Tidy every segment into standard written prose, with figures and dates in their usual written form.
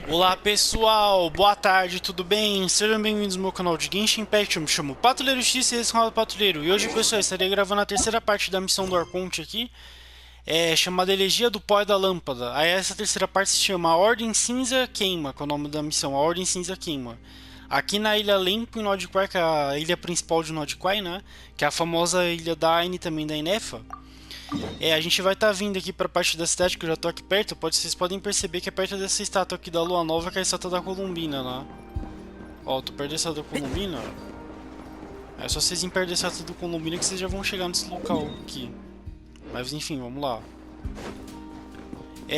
Olá pessoal, boa tarde, tudo bem? Sejam bem-vindos ao meu canal de Genshin Impact. Eu me chamo Patrulheiro X e esse é o canal do Patrulheiro. E hoje, pessoal, estarei gravando a terceira parte da missão do Arconte aqui, chamada Elegia do Pó e da Lâmpada. Aí essa terceira parte se chama A Ordem Cinza Queima, que é o nome da missão, A Ordem Cinza Queima. Aqui na ilha Lempo em Nod-Krai, que é a ilha principal de Nod-Krai, né? Que é a famosa ilha da Aine e também da Inefa. A gente vai estar vindo aqui para a parte da cidade, que eu já tô aqui perto. Vocês podem perceber que é perto dessa estátua aqui da Lua Nova, que é a estátua da Columbina, né? Ó, tô perto da estátua da Columbina. É só vocês irem perto da estátua da Columbina que vocês já vão chegar nesse local aqui. Mas enfim, vamos lá.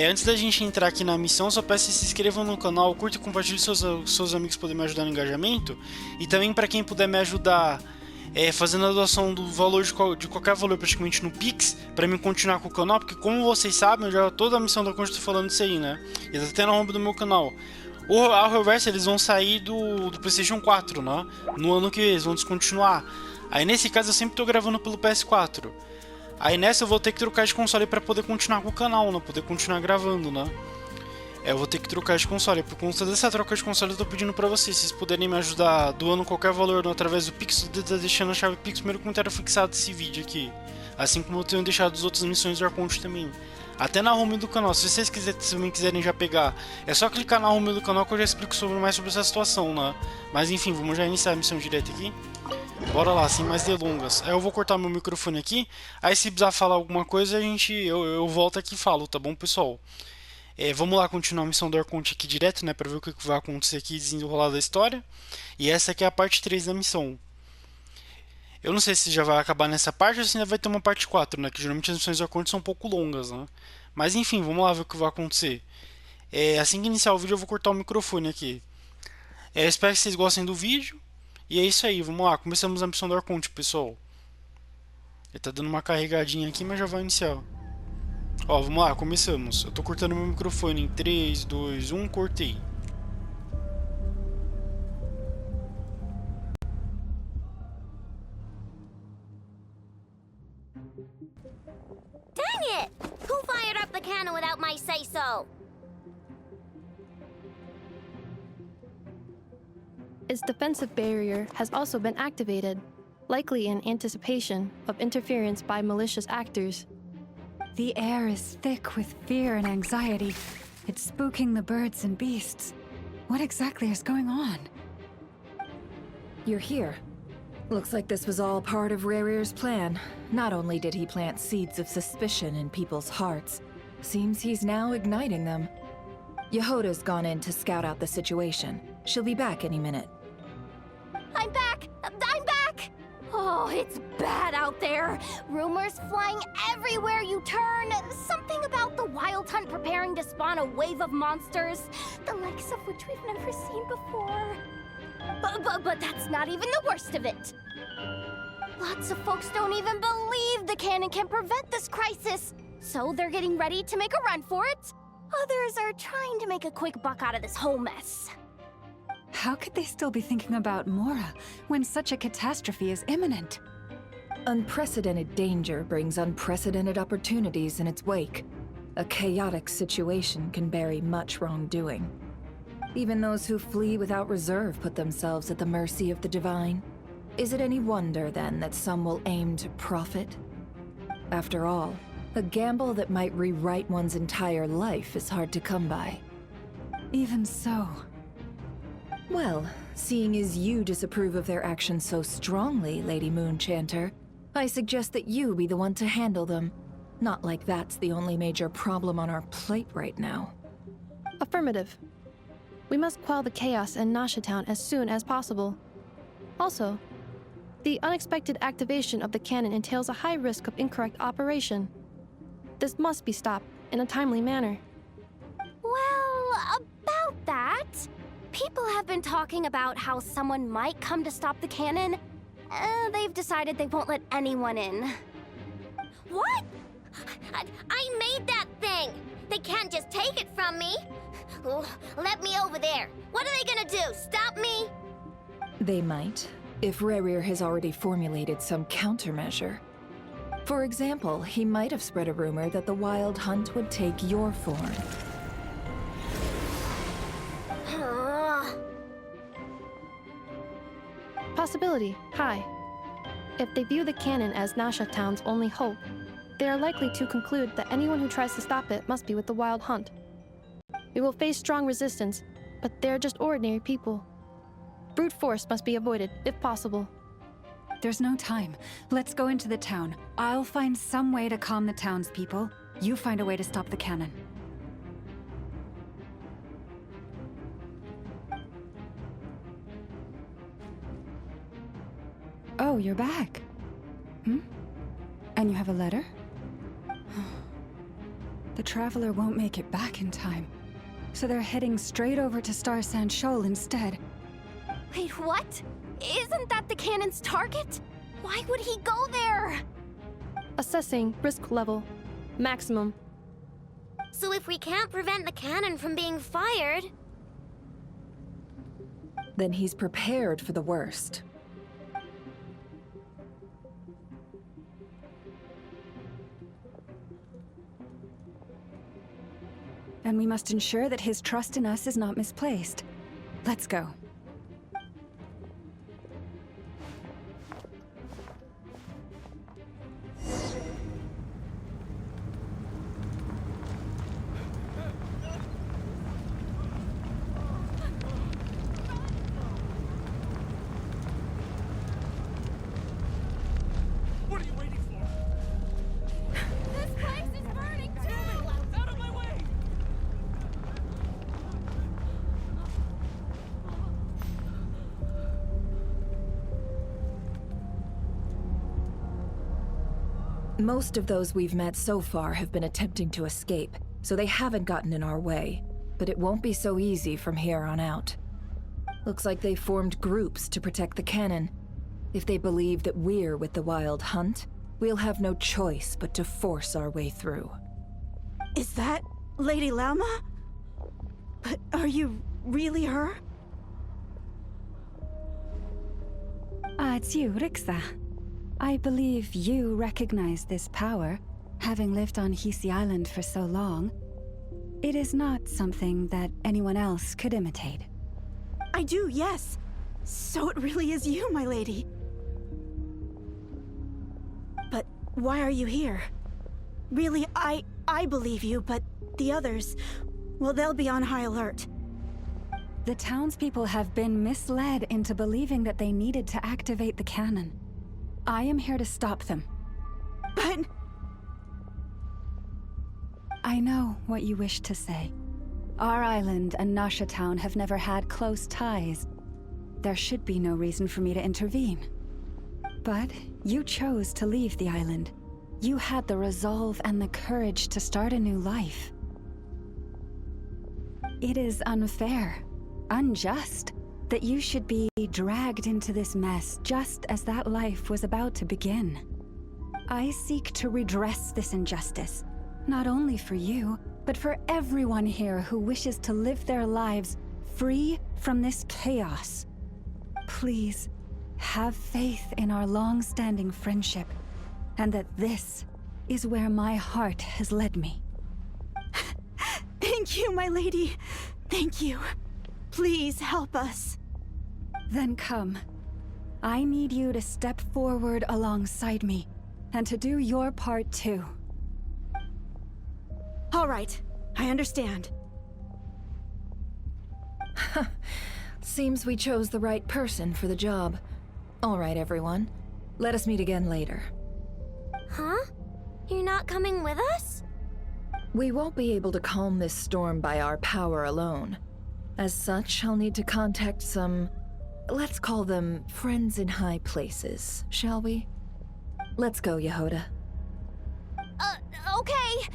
Antes da gente entrar aqui na missão, só peço que se inscrevam no canal, curta e compartilhe seus amigos poderem me ajudar no engajamento. E também para quem puder me ajudar fazendo a doação do valor de qualquer valor praticamente no Pix, para mim continuar com o canal, porque como vocês sabem, eu já toda a missão da Arconte tô falando isso aí, né? E tá até na home do meu canal. A Reverse eles vão sair do PlayStation 4, né? No ano que eles vão descontinuar. Aí nesse caso eu sempre tô gravando pelo PS4. Aí nessa eu vou ter que trocar de console para poder continuar com o canal, né? Poder continuar gravando, né? Eu vou ter que trocar de console. Por conta dessa troca de console, eu tô pedindo pra vocês. Se vocês puderem me ajudar doando qualquer valor através do Pix, eu tô deixando a chave Pix, primeiro comentário fixado desse vídeo aqui. Assim como eu tenho deixado as outras missões do Arconte também. Até na home do canal. Se vocês também quiserem já pegar, é só clicar na home do canal que eu já explico mais sobre essa situação, né? Mas enfim, vamos já iniciar a missão direto aqui. Bora lá, sem mais delongas. Eu vou cortar meu microfone aqui. Aí se precisar falar alguma coisa, eu volto aqui e falo, tá bom, pessoal? Vamos lá continuar a missão do Arconte aqui direto, né, para ver o que vai acontecer aqui desenrolar da história. E essa aqui é a parte 3 da missão. Eu não sei se já vai acabar nessa parte ou se ainda vai ter uma parte 4, né, que geralmente as missões do Arconte são um pouco longas, né. Mas enfim, vamos lá ver o que vai acontecer. Assim que iniciar o vídeo eu vou cortar o microfone aqui. Espero que vocês gostem do vídeo. E é isso aí, vamos lá, começamos a missão do Arconte, pessoal. Ele tá dando uma carregadinha aqui, mas já vai iniciar. Ó, vamos lá, começamos. Eu tô cortando meu microfone em 3, 2, 1, cortei. Dang it! Who fired up the cannon without my say-so? Its defensive barrier has also been activated, likely in anticipation of interference by malicious actors. The air is thick with fear and anxiety. It's spooking the birds and beasts. What exactly is going on? You're here. Looks like this was all part of Rarir's plan. Not only did he plant seeds of suspicion in people's hearts, seems he's now igniting them. Yehoda's gone in to scout out the situation. She'll be back any minute. I'm back! I'm back! Oh, it's bad out there. Rumors flying everywhere you turn. Something about the Wild Hunt preparing to spawn a wave of monsters, the likes of which we've never seen before. But that's not even the worst of it. Lots of folks don't even believe the cannon can prevent this crisis, so they're getting ready to make a run for it. Others are trying to make a quick buck out of this whole mess. How could they still be thinking about Mora when such a catastrophe is imminent? Unprecedented danger brings unprecedented opportunities in its wake. A chaotic situation can bury much wrongdoing. Even those who flee without reserve put themselves at the mercy of the divine. Is it any wonder, then, that some will aim to profit? After all, a gamble that might rewrite one's entire life is hard to come by. Even so. Well, seeing as you disapprove of their actions so strongly, Lady Moonchanter, I suggest that you be the one to handle them. Not like that's the only major problem on our plate right now. Affirmative. We must quell the chaos in Nasha Town as soon as possible. Also, the unexpected activation of the cannon entails a high risk of incorrect operation. This must be stopped in a timely manner. Well, about that, people have been talking about how someone might come to stop the cannon. They've decided they won't let anyone in. What? I made that thing! They can't just take it from me! Let me over there! What are they gonna do? Stop me? They might, if Rarir has already formulated some countermeasure. For example, he might have spread a rumor that the Wild Hunt would take your form. Possibility high. If they view the cannon as Nasha Town's only hope, they are likely to conclude that anyone who tries to stop it must be with the Wild Hunt. We will face strong resistance, but they're just ordinary people. Brute force must be avoided, if possible. There's no time. Let's go into the town. I'll find some way to calm the townspeople. You find a way to stop the cannon. Oh, you're back. And you have a letter? The Traveler won't make it back in time. So they're heading straight over to Star Sand Shoal instead. Wait, what? Isn't that the cannon's target? Why would he go there? Assessing risk level. Maximum. So if we can't prevent the cannon from being fired... Then he's prepared for the worst. And we must ensure that his trust in us is not misplaced. Let's go. What are you waiting for? This place is burning too! Out of my way! Most of those we've met so far have been attempting to escape, so they haven't gotten in our way. But it won't be so easy from here on out. Looks like they formed groups to protect the cannon. If they believe that we're with the Wild Hunt, we'll have no choice but to force our way through. Is that Lady Lama? But are you really her? It's you, Rixa. I believe you recognize this power, having lived on Hisi Island for so long. It is not something that anyone else could imitate. I do, yes. So it really is you, my lady. But why are you here? Really, I believe you, but the others, well, they'll be on high alert. The townspeople have been misled into believing that they needed to activate the cannon. I am here to stop them. But... I know what you wish to say. Our island and Nasha Town have never had close ties. There should be no reason for me to intervene. But you chose to leave the island. You had the resolve and the courage to start a new life. It is unfair, unjust, that you should be dragged into this mess just as that life was about to begin. I seek to redress this injustice, not only for you, but for everyone here who wishes to live their lives free from this chaos. Please, have faith in our long-standing friendship, and that this is where my heart has led me. Thank you, my lady. Thank you. Please help us. Then come. I need you to step forward alongside me, and to do your part too. All right, I understand. Seems we chose the right person for the job. All right, everyone. Let us meet again later. Huh? You're not coming with us? We won't be able to calm this storm by our power alone. As such, I'll need to contact some... let's call them friends in high places, shall we? Let's go, Yehoda. Okay.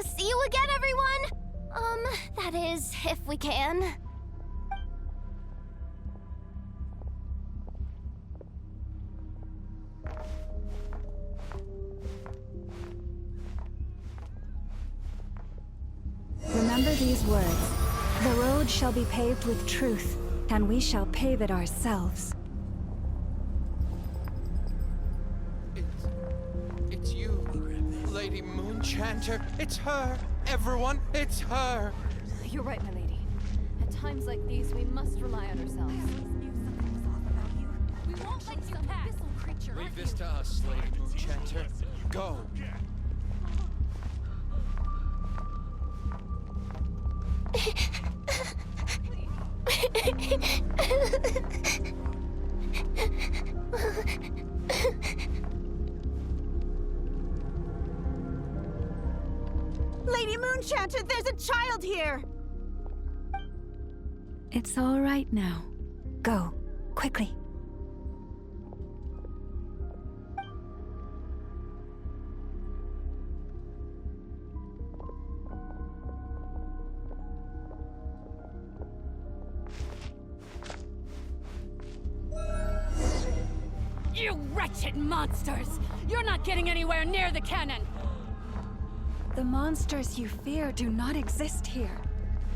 See you again, everyone! That is, if we can. Remember these words. The road shall be paved with truth, and we shall pave it ourselves. It's you, Lady Moonchanter. It's her. Everyone, it's her. You're right, my lady. At times like these, we must rely on ourselves. Knew something was off about you. We won't let you pass. Creature. Leave this to us, Lady Moonchanter. Go. Lady Moonchanter, there's a child here! It's all right now. Go, quickly. You wretched monsters! You're not getting anywhere near the cannon! The monsters you fear do not exist here.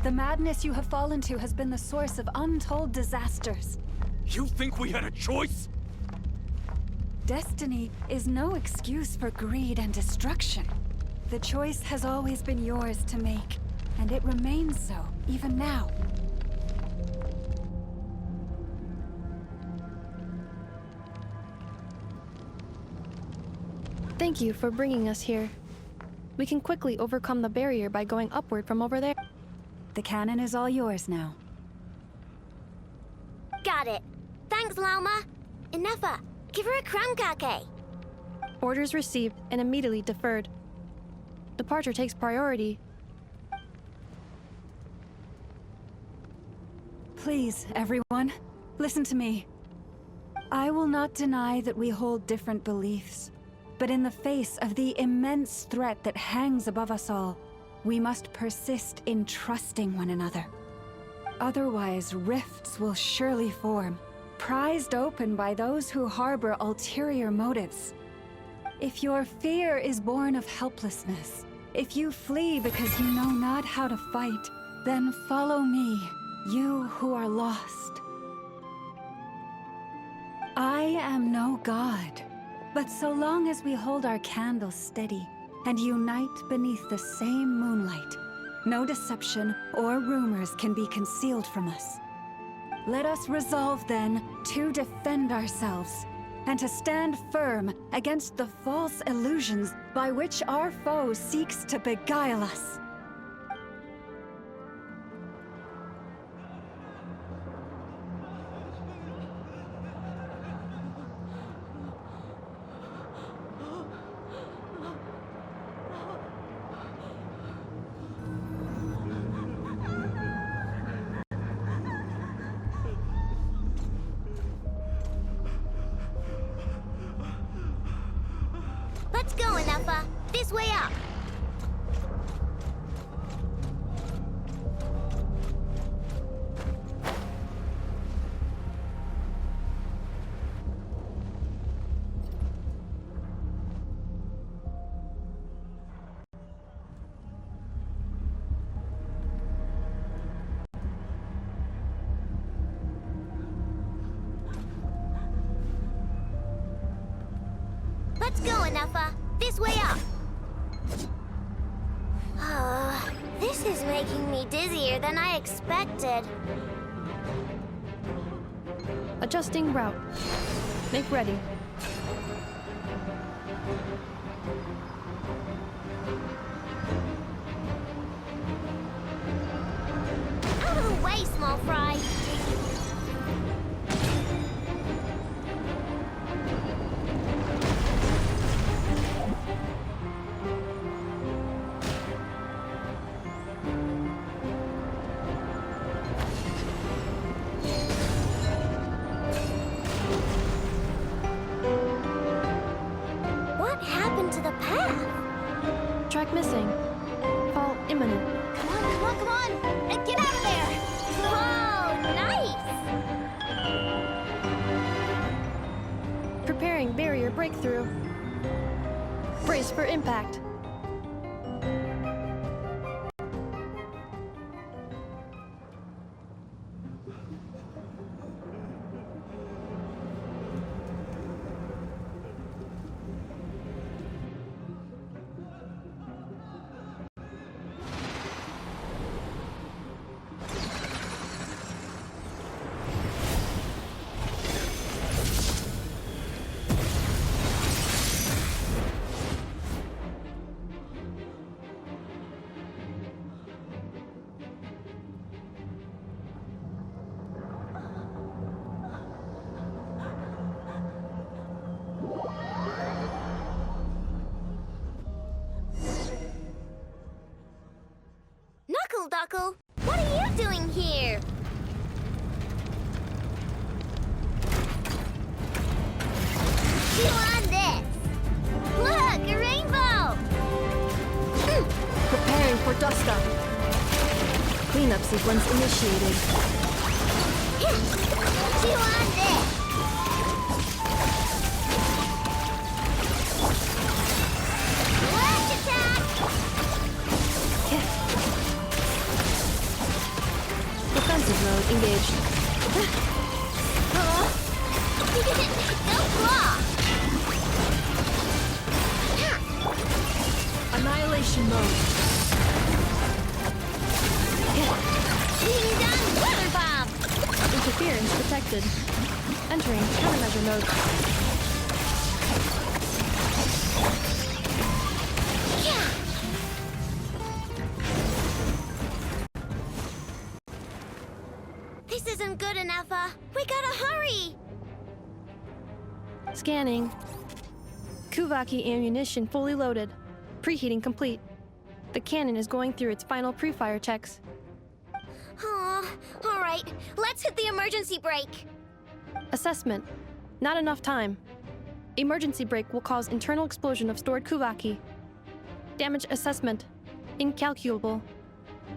The madness you have fallen to has been the source of untold disasters. You think we had a choice? Destiny is no excuse for greed and destruction. The choice has always been yours to make, and it remains so, even now. Thank you for bringing us here. We can quickly overcome the barrier by going upward from over there. The cannon is all yours now. Got it. Thanks, Lauma. Enough. Give her a crown cake. Orders received and immediately deferred. Departure takes priority. Please, everyone, listen to me. I will not deny that we hold different beliefs, but in the face of the immense threat that hangs above us all, we must persist in trusting one another. Otherwise, rifts will surely form, prized open by those who harbor ulterior motives. If your fear is born of helplessness, if you flee because you know not how to fight, then follow me, you who are lost. I am no god, but so long as we hold our candles steady and unite beneath the same moonlight, no deception or rumors can be concealed from us. Let us resolve then to defend ourselves and to stand firm against the false illusions by which our foe seeks to beguile us. Let's go, Enough. This way up. Let's go, Enough. This way up. This is making me dizzier than I expected. Adjusting route. Make ready. Out of the way, small fry. What happened to the path? Track missing. Fall imminent. Come on, come on, come on! Get out of there! Oh, nice! Preparing barrier breakthrough. Brace for impact. Aku. What are you doing here? Chew on this. Look, a rainbow. Preparing for dust up. Cleanup sequence initiated. Chew on this. Lash attack. Defensive mode engaged. Don't block. Annihilation mode. Being done. Water bomb. Interference detected. Entering countermeasure mode. This isn't good enough. We gotta hurry. Scanning. Kuvaki ammunition fully loaded. Preheating complete. The cannon is going through its final pre-fire checks. Aw, all right. Let's hit the emergency brake. Assessment. Not enough time. Emergency brake will cause internal explosion of stored Kuvaki. Damage assessment. Incalculable.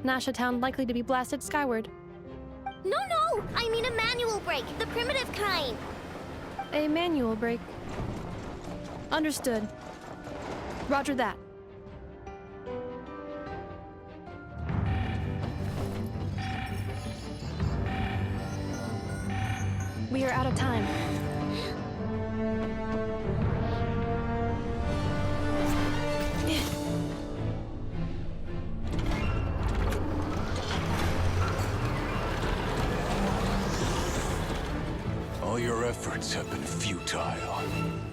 Nasha Town likely to be blasted skyward. No, I mean a manual brake, the primitive kind. A manual brake. Understood. Roger that. We are out of time. All your efforts have been futile.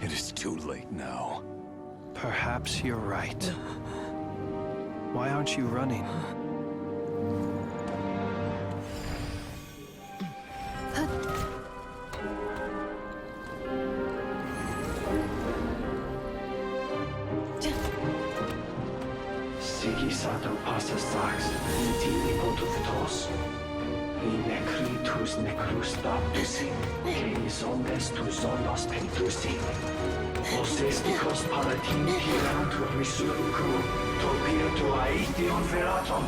It is too late now. Perhaps you're right. Why aren't you running? Sigi sato passa sax, iti ipotuvitos. Necritus necrus baptusi, que omnes tu zonos pentusi. Osesticos palatin pirantur risurcu, topirtu aetion veratum.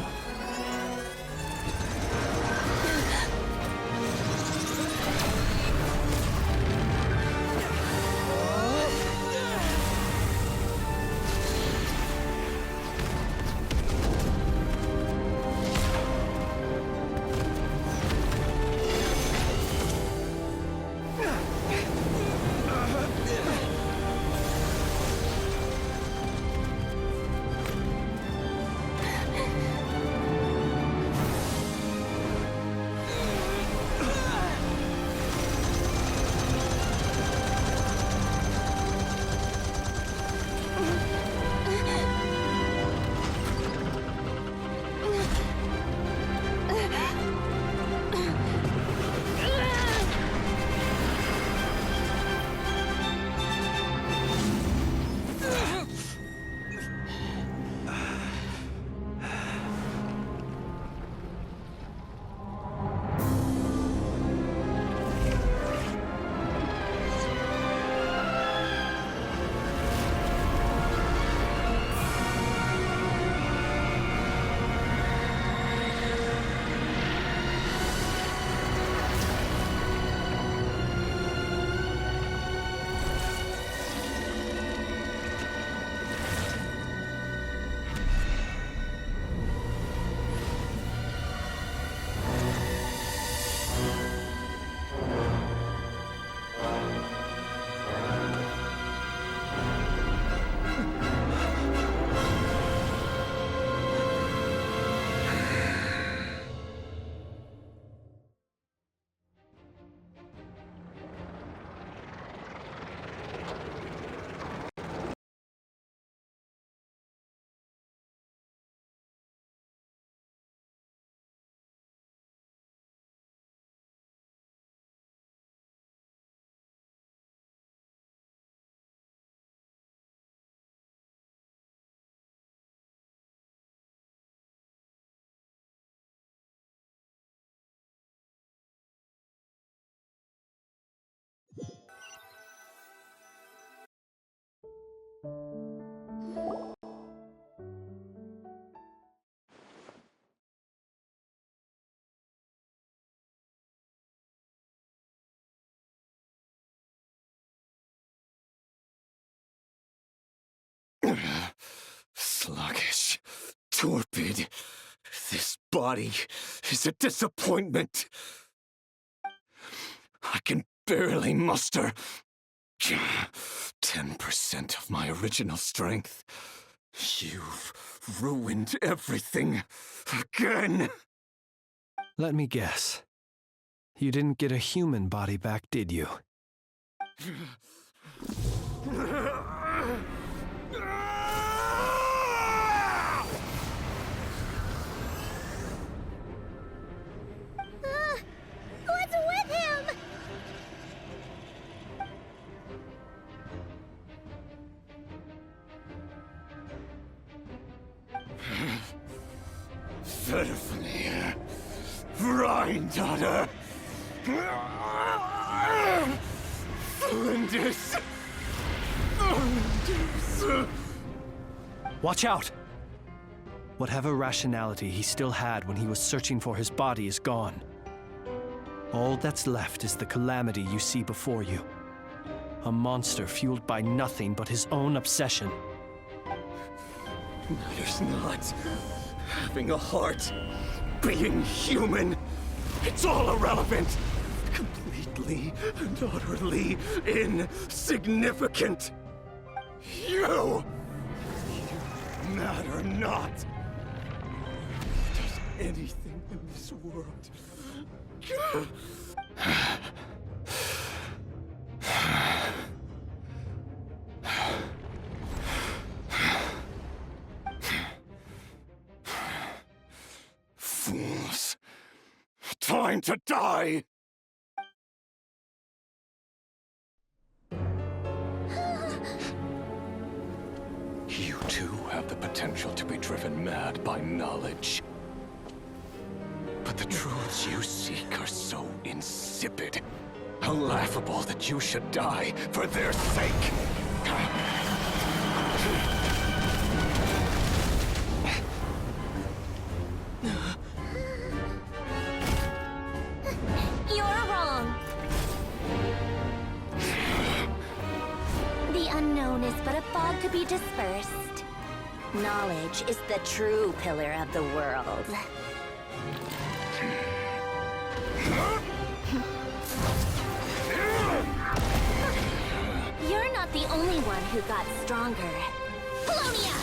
Sluggish. Torpid. This body is a disappointment. I can barely muster 10% of my original strength. You've ruined everything again. Let me guess. You didn't get a human body back, did you? What's with him? Verfnir. Rheindaughter. Flinders. Watch out! Whatever rationality he still had when he was searching for his body is gone. All that's left is the calamity you see before you. A monster fueled by nothing but his own obsession. Matters not. Having a heart. Being human. It's all irrelevant. Completely and utterly insignificant. You matter not. Does anything in this world fools. Time to die! You too have the potential to be driven mad by knowledge. But the truths you seek are so insipid, how laughable that you should die for their sake. You're wrong. The unknown is but a fog to be dispersed. Knowledge is the true pillar of the world. You're not the only one who got stronger. Polonia!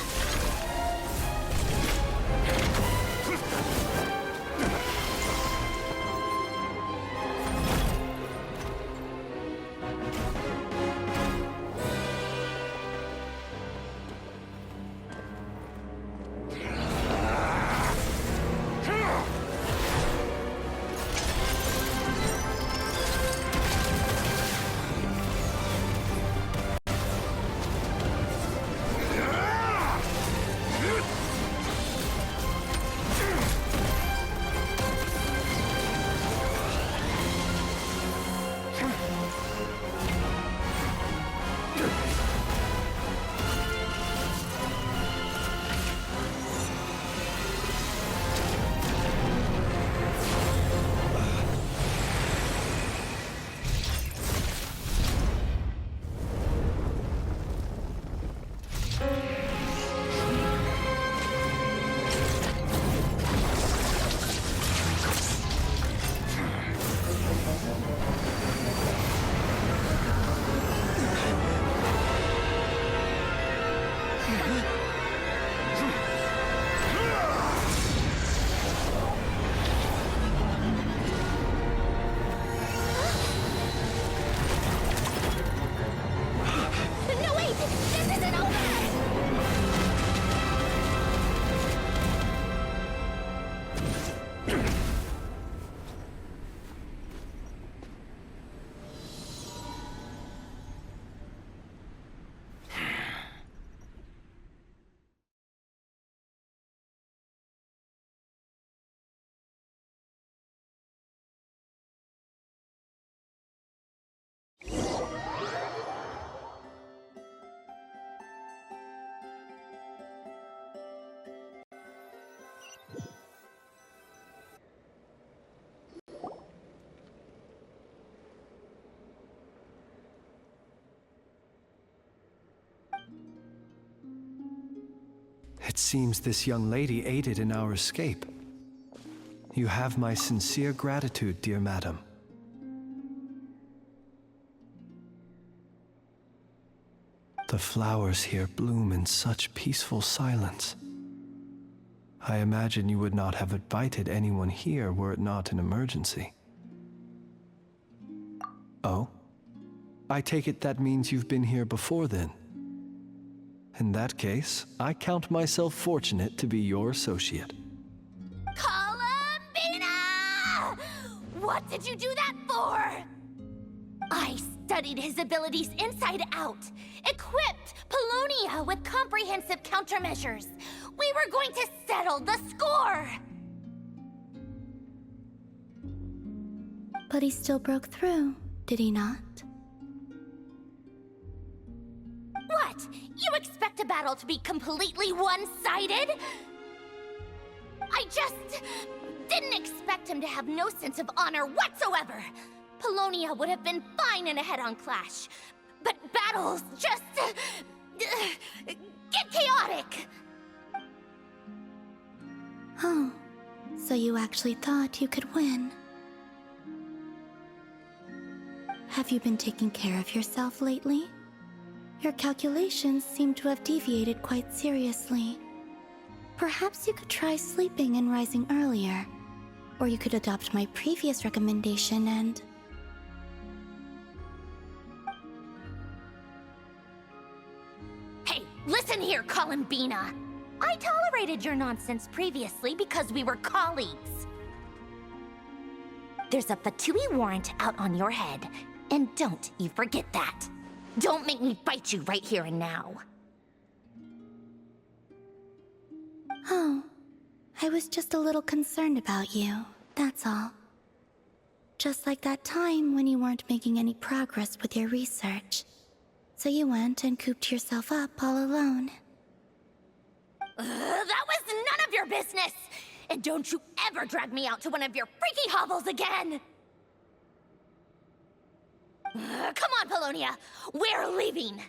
It seems this young lady aided in our escape. You have my sincere gratitude, dear madam. The flowers here bloom in such peaceful silence. I imagine you would not have invited anyone here were it not an emergency. Oh? I take it that means you've been here before then. In that case, I count myself fortunate to be your associate. Columbina! What did you do that for? I studied his abilities inside out, equipped Polonia with comprehensive countermeasures. We were going to settle the score! But he still broke through, did he not? What? You expect a battle to be completely one-sided? I just didn't expect him to have no sense of honor whatsoever. Polonia would have been fine in a head-on clash, but battles just get chaotic. Oh, so you actually thought you could win. Have you been taking care of yourself lately? Your calculations seem to have deviated quite seriously. Perhaps you could try sleeping and rising earlier. Or you could adopt my previous recommendation and... Hey, listen here, Columbina! I tolerated your nonsense previously because we were colleagues. There's a Fatui warrant out on your head, and don't you forget that. Don't make me fight you right here and now. Oh, I was just a little concerned about you, that's all. Just like that time when you weren't making any progress with your research. So you went and cooped yourself up all alone. That was none of your business! And don't you ever drag me out to one of your freaky hovels again! Come on, Polonia! We're leaving!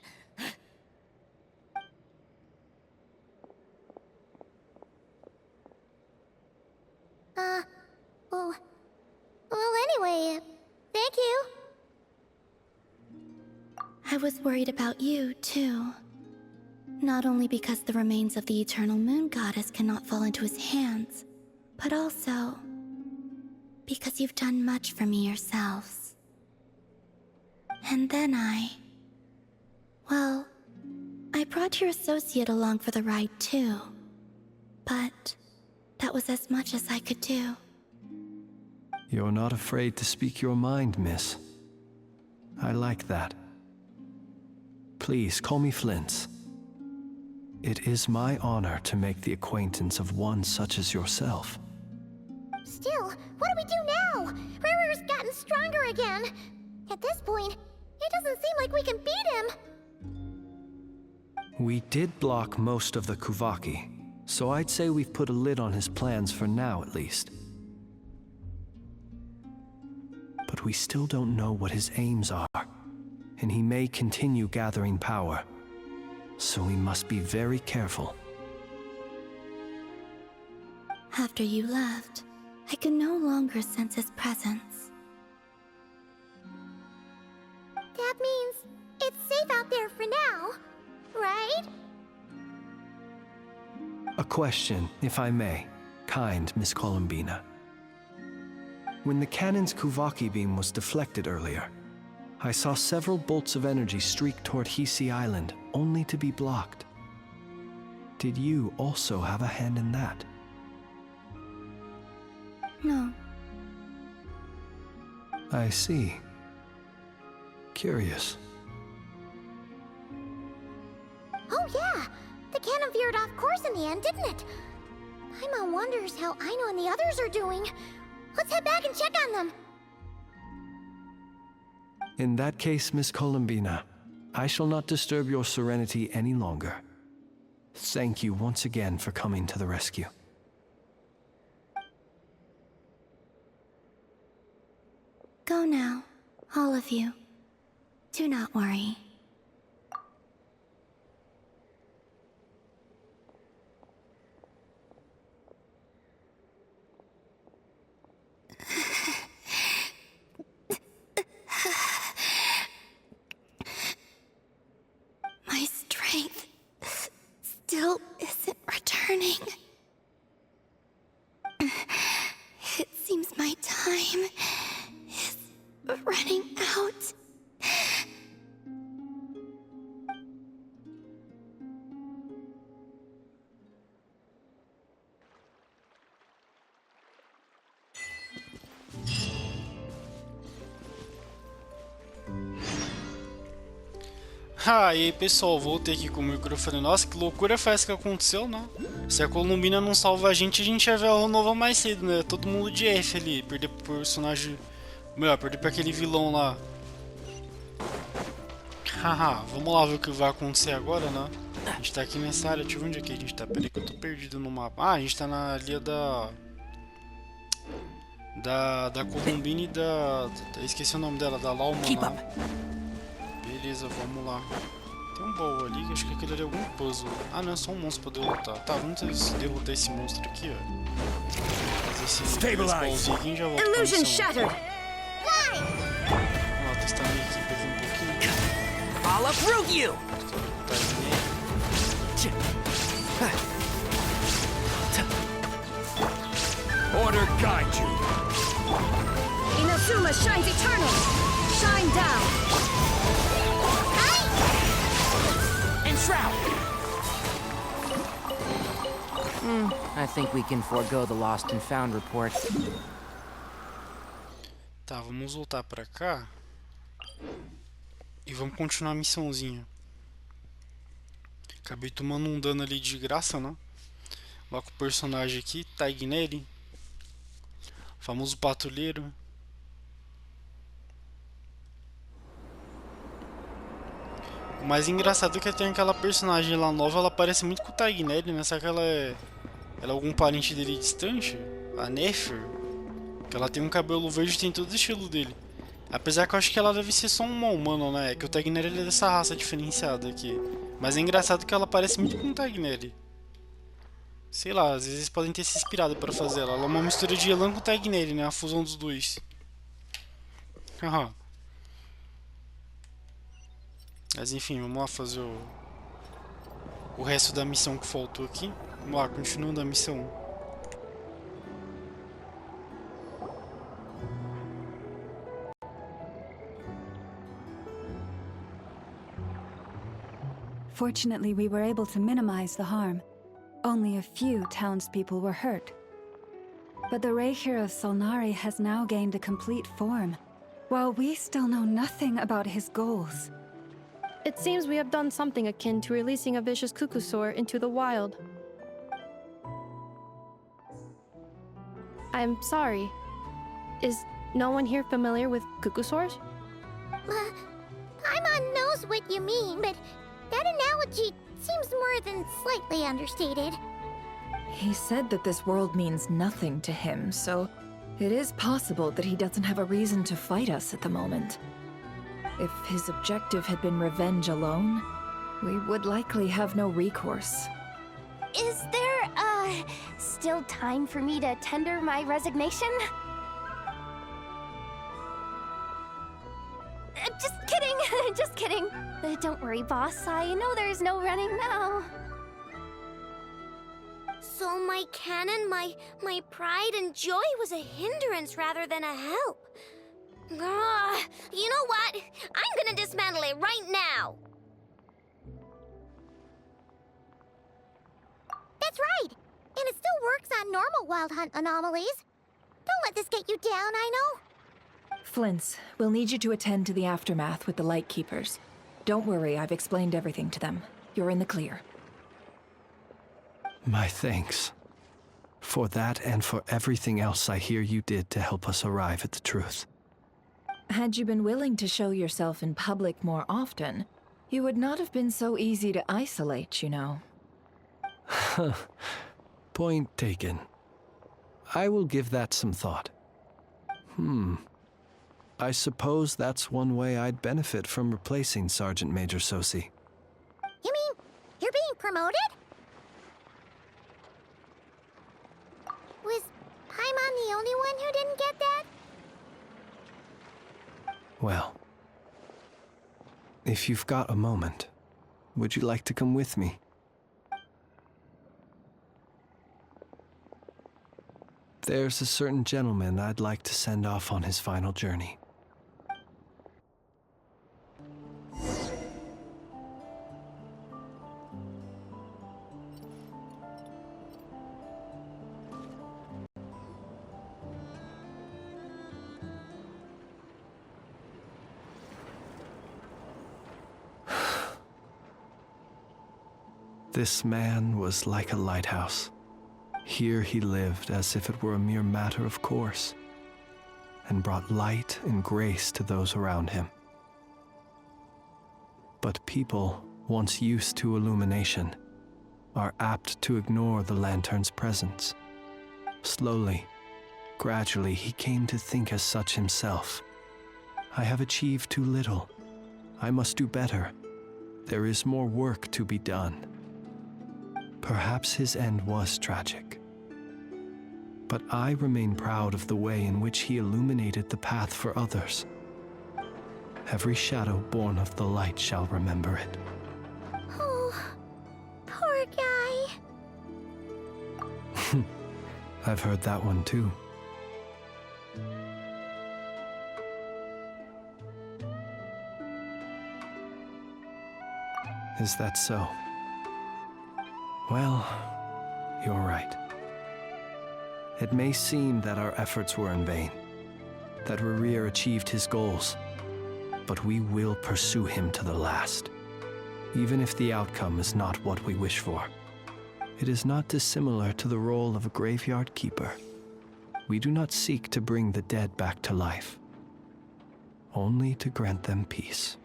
Well, anyway, thank you. I was worried about you, too. Not only because the remains of the Eternal Moon Goddess cannot fall into his hands, but also because you've done much for me yourselves. And then well, I brought your associate along for the ride too. But that was as much as I could do. You're not afraid to speak your mind, miss. I like that. Please, call me Flint's. It is my honor to make the acquaintance of one such as yourself. Still, what do we do now? Riri's gotten stronger again. At this point, it doesn't seem like we can beat him. We did block most of the Kuvaki, so I'd say we've put a lid on his plans for now at least. But we still don't know what his aims are, and he may continue gathering power. So we must be very careful. After you left, I could no longer sense his presence. That means it's safe out there for now, right? A question, if I may, kind Miss Columbina. When the cannon's Kuvaki beam was deflected earlier, I saw several bolts of energy streak toward Hisi Island, only to be blocked. Did you also have a hand in that? No. I see. Curious. Oh yeah, the cannon veered off course in the end, didn't it? Paimon wonders how Aino and the others are doing. Let's head back and check on them. In that case, Miss Columbina, I shall not disturb your serenity any longer. Thank you once again for coming to the rescue. Go now, all of you. Do not worry. Time is running out. Ah, e aí pessoal, voltei aqui com o microfone. Nossa, que loucura foi essa que aconteceu, né? Se a Columbina não salva a gente ia ver a Nova mais cedo, né? Todo mundo de F ali, perder pro personagem... Melhor, perder pra aquele vilão lá. Haha, vamos lá ver o que vai acontecer agora, né? A gente tá aqui nessa área, deixa eu ver onde é que a gente tá. Peraí que eu tô perdido no mapa. Ah, a gente tá na ilha da Columbina e esqueci o nome dela, da Lâmpada. Né? Beleza, vamos lá. Tem um baú ali, que acho que aquele ali é algum puzzle. Ah, não, é só um monstro pra derrotar. Tá, vamos derrotar esse monstro aqui, ó. Fazer esse baúzinho aqui e já volto pra missão. Shattered. Ó, testar minha equipe aqui um pouquinho. I'll uproot you! Order guide you. Inazuma shines eternal. Shine down. I think we can forego the lost and found report. Tá, vamos voltar pra cá. E vamos continuar a missãozinha. Acabei tomando um dano ali de graça, né? Lá com o personagem aqui, tag nele. Famoso patrulheiro. O mais engraçado é que tem aquela personagem lá nova, ela parece muito com o tag nele, né? Será que ela é algum parente dele distante? A Nefer. Que ela tem um cabelo verde e tem todo o estilo dele. Apesar que eu acho que ela deve ser só uma humana, né? Que o tag nele é dessa raça diferenciada aqui. Mas é engraçado que ela parece muito com o tag nele. Sei lá, às vezes podem ter se inspirado para fazer ela. Ela é uma mistura de Elan com o tag nele, né? A fusão dos dois. Aham. Mas enfim, vamos lá fazer o resto da missão que faltou aqui. Vamos lá, continuando a missão. Fortunately, we were able to minimize the harm. Only a few townspeople were hurt. But the Reikir of Solnari has now gained a complete form, while we still know nothing about his goals. It seems we have done something akin to releasing a vicious cuckoosaur into the wild. I'm sorry. Is no one here familiar with cuckoosaurs? Paimon knows what you mean, but that analogy seems more than slightly understated. He said that this world means nothing to him, so it is possible that he doesn't have a reason to fight us at the moment. If his objective had been revenge alone, we would likely have no recourse. Is there, still time for me to tender my resignation? Just kidding, just kidding. Don't worry, boss. I know there's no running now. So my canon, my pride and joy was a hindrance rather than a help. You know what? I'm gonna dismantle it right now. That's right. And it still works on normal wild hunt anomalies. Don't let this get you down, I know. Flint's, we'll need you to attend to the aftermath with the Lightkeepers. Don't worry, I've explained everything to them. You're in the clear. My thanks. For that and for everything else I hear you did to help us arrive at the truth. Had you been willing to show yourself in public more often, you would not have been so easy to isolate, you know. Point taken. I will give that some thought. I suppose that's one way I'd benefit from replacing Sergeant Major Sosi. You mean you're being promoted? Was Paimon the only one who didn't get that? Well, if you've got a moment, would you like to come with me? There's a certain gentleman I'd like to send off on his final journey. This man was like a lighthouse. Here he lived as if it were a mere matter of course, and brought light and grace to those around him. But people, once used to illumination, are apt to ignore the lantern's presence. Slowly, gradually, he came to think as such himself. I have achieved too little. I must do better. There is more work to be done. Perhaps his end was tragic. But I remain proud of the way in which he illuminated the path for others. Every shadow born of the light shall remember it. Oh, poor guy. I've heard that one too. Is that so? Well, you're right. It may seem that our efforts were in vain, that Rerir achieved his goals, but we will pursue him to the last, even if the outcome is not what we wish for. It is not dissimilar to the role of a graveyard keeper. We do not seek to bring the dead back to life, only to grant them peace.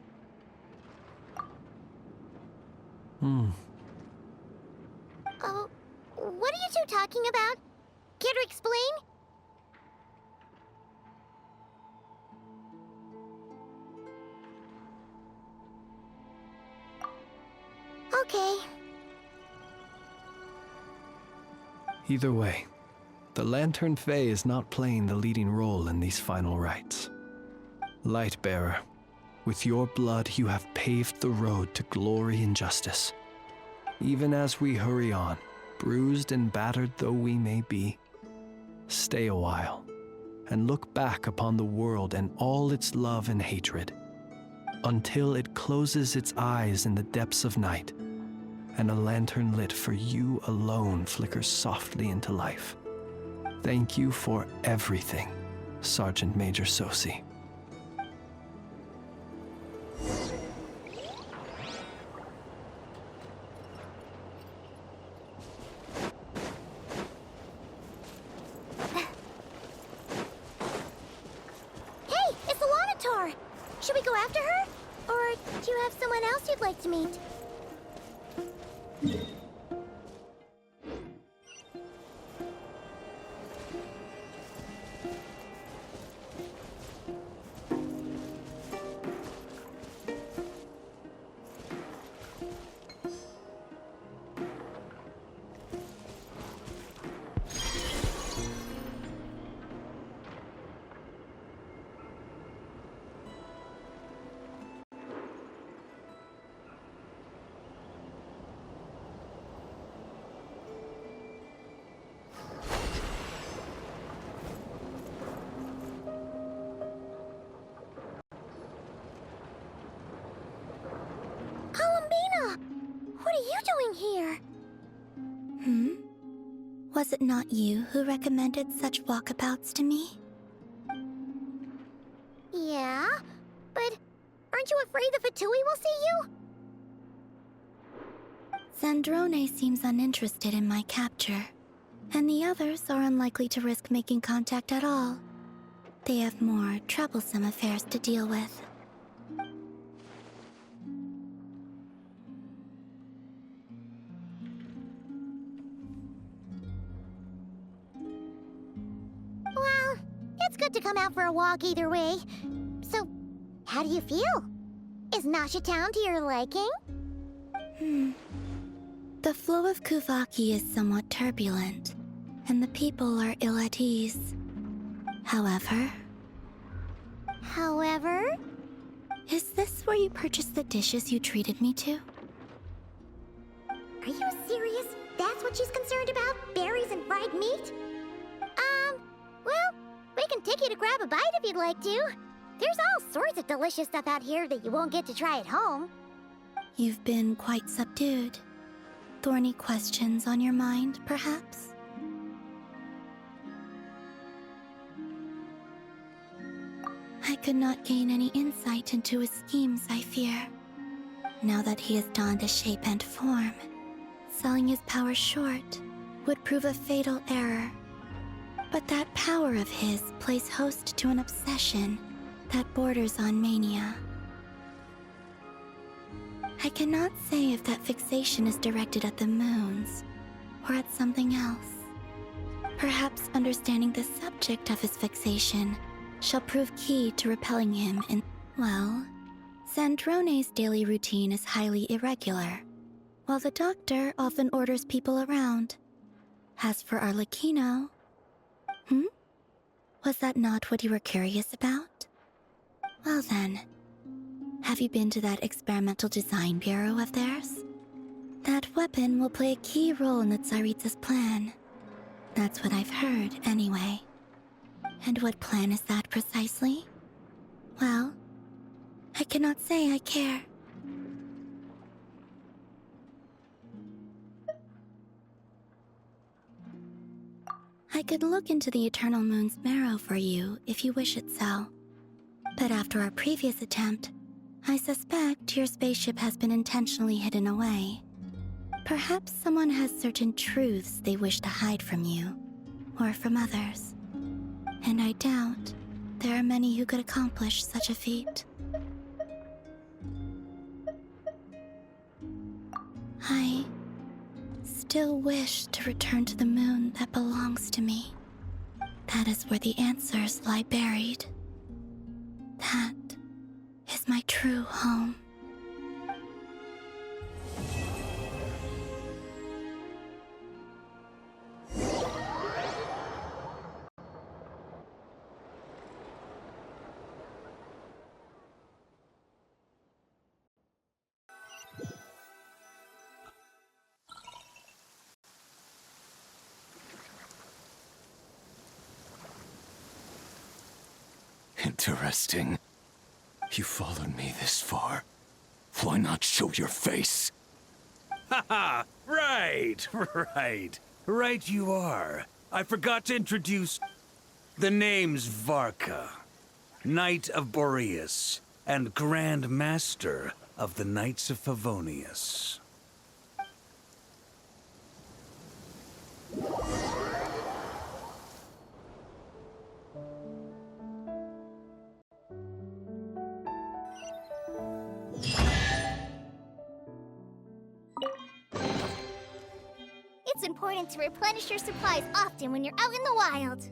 Oh, what are you two talking about? Care to explain? Okay. Either way, the Lantern Fae is not playing the leading role in these final rites. Lightbearer, with your blood you have paved the road to glory and justice. Even as we hurry on, bruised and battered though we may be, stay a while and look back upon the world and all its love and hatred, until it closes its eyes in the depths of night and a lantern lit for you alone flickers softly into life. Thank you for everything, Sergeant Major Sosi. Hey, it's the Lanatar! Should we go after her? Or do you have someone else you'd like to meet? What are you doing here? Was it not you who recommended such walkabouts to me? Yeah, but aren't you afraid the Fatui will see you? Zandrone seems uninterested in my capture, and the others are unlikely to risk making contact at all. They have more troublesome affairs to deal with. Well, it's good to come out for a walk either way. So, how do you feel? Is Nasha Town to your liking? The flow of Kuvaki is somewhat turbulent, and the people are ill at ease. However... Is this where you purchased the dishes you treated me to? Are you serious? That's what she's concerned about? Berries and fried meat? can take you to grab a bite if you'd like to. There's all sorts of delicious stuff out here that you won't get to try at home. You've been quite subdued. Thorny questions on your mind, perhaps? I could not gain any insight into his schemes, I fear. Now that he has donned a shape and form, selling his power short would prove a fatal error. But that power of his plays host to an obsession that borders on mania. I cannot say if that fixation is directed at the moons or at something else. Perhaps understanding the subject of his fixation shall prove key to repelling him in... Well, Sandrone's daily routine is highly irregular, while the doctor often orders people around. As for Arlecchino... Was that not what you were curious about? Well then, have you been to that experimental design bureau of theirs? That weapon will play a key role in the Tsaritsa's plan. That's what I've heard, anyway. And what plan is that precisely? Well, I cannot say I care. I could look into the Eternal Moon's marrow for you if you wish it so. But after our previous attempt, I suspect your spaceship has been intentionally hidden away. Perhaps someone has certain truths they wish to hide from you, or from others. And I doubt there are many who could accomplish such a feat. I still wish to return to the moon that belongs to me. That is where the answers lie buried. That is my true home. Interesting. You followed me this far. Why not show your face? Haha! Right! Right you are. I forgot to introduce... The name's Varka, Knight of Boreas, and Grand Master of the Knights of Favonius. It's important to replenish your supplies often when you're out in the wild.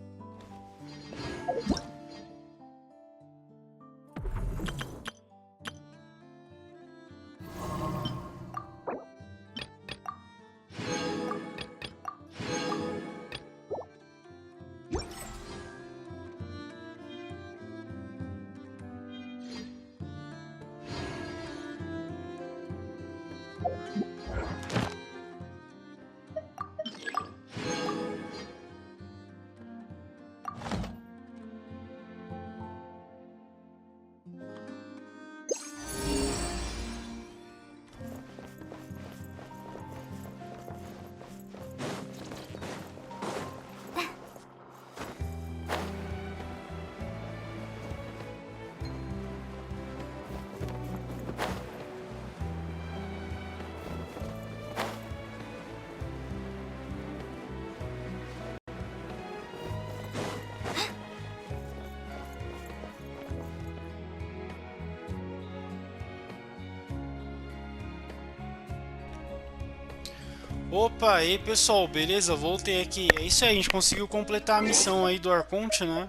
Opa, e aí pessoal, beleza? Voltei aqui. É isso aí, a gente conseguiu completar a missão aí do Arconte, né?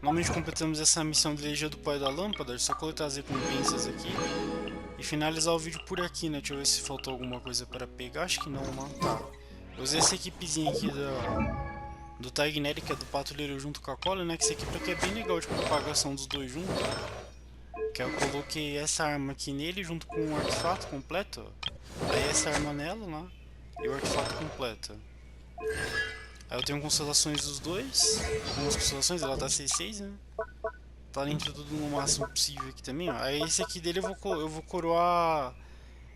Normalmente completamos essa missão de Elegia do Pai da Lâmpada. É só coletar as recompensas aqui e finalizar o vídeo por aqui, né? Deixa eu ver se faltou alguma coisa para pegar. Acho que não, mano. Tá. Eu usei essa equipezinha aqui do Tagneri, que é do Patrulheiro junto com a Cola, né? Que essa equipe aqui é bem legal de propagação dos dois juntos. Que eu coloquei essa arma aqui nele junto com o artefato completo. Aí essa arma nela, né? E o artefato completo. Aí eu tenho constelações dos dois. Algumas constelações, ela tá 6/6, né? Tá dentro tudo no máximo possível aqui também, ó. Aí esse aqui dele eu vou coroar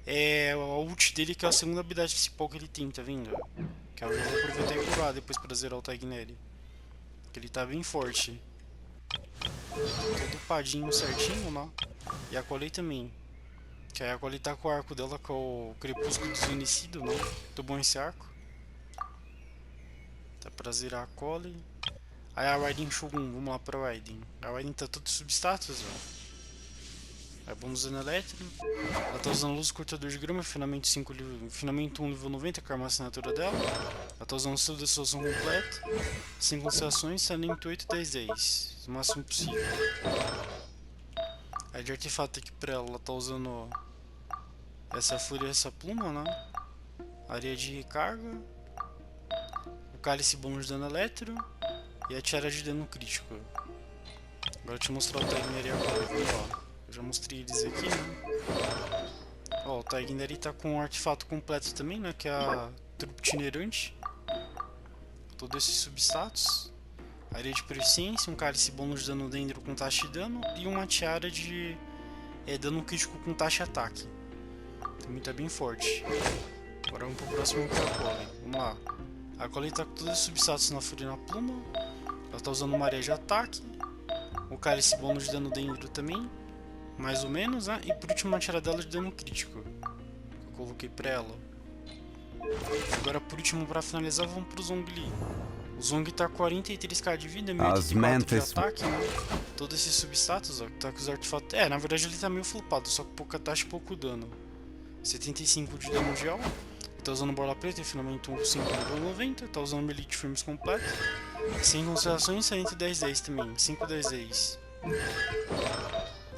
a ult dele, que é a segunda habilidade principal que ele tem, tá vendo? Que eu já vou aproveitar e curar depois pra zerar o tag nele. Que ele tá bem forte. Todo padinho certinho, né? E a Colei também. Que aí a Colei tá com o arco dela, com o crepúsculo desvanecido, né? Muito bom esse arco. Tá pra zerar a Colei. Aí a Raiden Shogun, vamos lá pra Raiden. A Raiden tá todo substatus, ó. Aí vamos usando elétro. Ela tá usando luz cortador de grama, finalmente 1 nível 90, que é a assinatura dela. Ela tá usando selo de solução completa. sem constelações, talento 8, 10, 10. O máximo possível. Aí de artefato aqui pra ela tá usando essa fúria e essa pluma, né? Areia de recarga. O cálice bônus de dano elétro. E a tiara de dano crítico. Agora deixa eu mostrar o Tagner agora, vamos lá. Eu já mostrei eles aqui, né? Ó, o Tagner tá com um artefato completo também, né? Que é a trupe itinerante. Todos esses substatus. Areia de proficiência, um cálice bônus de dano dentro com taxa de dano. E uma tiara de dano crítico com taxa de ataque. Também tá bem forte. Agora vamos pro próximo, que é a Colei. Vamos lá. A Colei tá com todos os substatus na fúria e na pluma. Ela tá usando uma areia de ataque. O cálice bônus de dano dentro também. Mais ou menos, né? E por último uma tiara dela de dano crítico. Que eu coloquei pra ela. Agora por último, pra finalizar, vamos pro Zhongli. O Zhong tá com 43k de vida, 1084 de ataque, né? Todos esses substatus, ó, que tá com os artefatos. Na verdade ele tá meio flopado, só com pouca taxa e pouco dano. 75 de dano gel. Ele tá usando bola preta e finalmente um 5 nível 90. Tá usando Elite Firmes completo. Sem constelações, 110, 10 também. 5, 10, 10.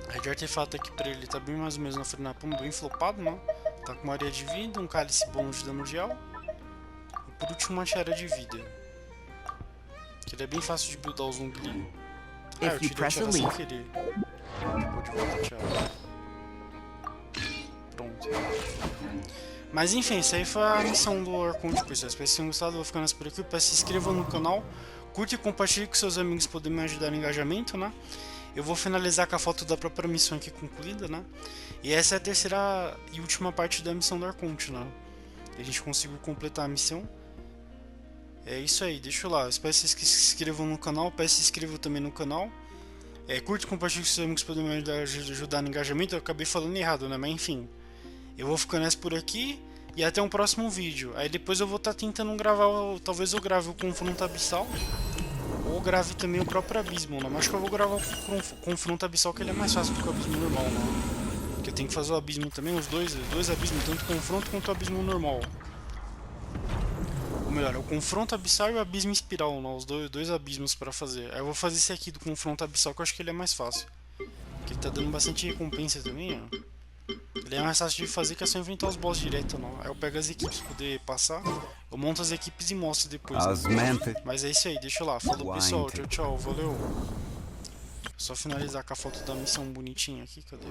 Aí de artefato aqui pra ele tá bem mais ou menos na frente da pluma, bem flopado, né? Tá com uma areia de vida, um cálice bônus de dano gel. E por último uma tiara de vida. Que ele é bem fácil de buildar o Zhongli. Eu tirei a tiara sem querer. Pode voltar a tiara. Pronto. Mas enfim, isso aí foi a missão do Arconte, pessoal. Espero que vocês tenham gostado. Eu vou ficando por aqui. Peço que se inscrevam no canal. Curte e compartilhe com seus amigos para poderem me ajudar no engajamento, né? Eu vou finalizar com a foto da própria missão aqui concluída, né? E essa é a terceira e última parte da missão do Arconte, né? A gente conseguiu completar a missão. É isso aí, deixa eu lá. Espero que vocês se inscrevam no canal. Peço que se inscrevam também no canal. Curte e compartilhe com seus amigos para poderem me ajudar no engajamento. Eu acabei falando errado, né? Mas enfim. Eu vou ficando nessa por aqui. E até um próximo vídeo. Aí depois eu vou estar tentando gravar. Talvez eu grave o confronto abissal. Ou grave também o próprio abismo, né? Mas acho que eu vou gravar o confronto abissal, que ele é mais fácil do que o abismo normal, né? Porque eu tenho que fazer o abismo também, os dois abismos, tanto o confronto quanto o abismo normal. Ou melhor, o confronto abissal e o abismo espiral, né? Os dois abismos pra fazer. Aí eu vou fazer esse aqui do confronto abissal, que eu acho que ele é mais fácil. Porque ele tá dando bastante recompensa também, ó. Ele é mais fácil de fazer, que é só inventar os boss direto, não. Aí eu pego as equipes pra poder passar. Eu monto as equipes e mostro depois, né? Mas é isso aí, deixa eu lá. Falou, pessoal, tchau, tchau, valeu. Só finalizar com a foto da missão bonitinha aqui, cadê?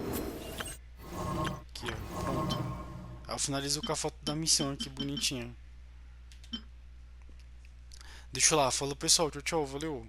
Aqui, ó, pronto. Aí eu finalizo com a foto da missão aqui, bonitinha. Deixa eu lá, falou, pessoal, tchau, tchau, valeu.